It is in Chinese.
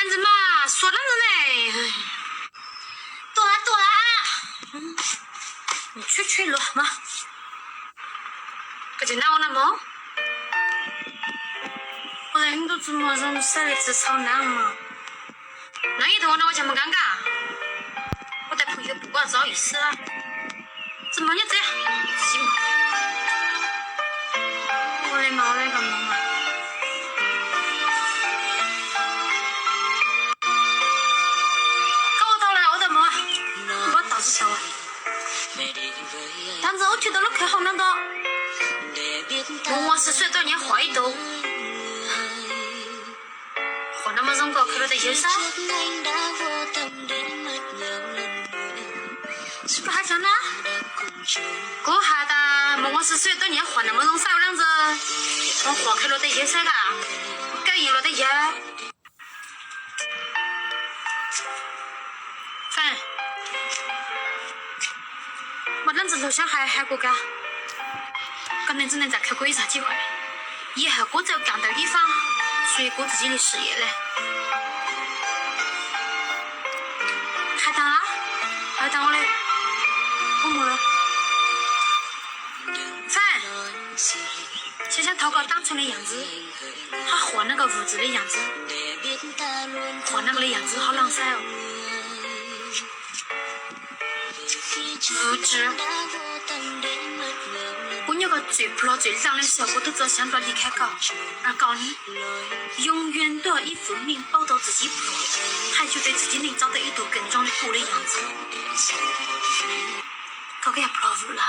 样子嘛，说那么呢？躲啊躲啊！你去了嘛？可就那我那么？我在印度怎么让晒了只草难嘛？那一头那我怎么尴尬？我带朋友不管找意思啊？怎么你这样？行吗？我的妈那个妈妈！看我到了，我的妈！我倒是笑啊！但是我觉得那可好难的，我是水多年花一兜，花那么容个去了的有啥？不还讲呢？过下的我是水多年花那么容少样子，我花去了的有啥个？搞赢了的有。反。我认真头想还过噶，可能只能再开过一次机会，以后过走干到地方，属于过自己的事业嘞。还当啊？还当我嘞？我没了。反，想想涛哥当初的样子，他换那个屋子的样子，换那个的样子好浪塞哦。物质，我有个最不老最冷的时候，我都只想着离开搞，而搞呢，永远都要以分明保到自己不落，还觉得自己能找到一朵更壮的果的样子，搞个也不老入了。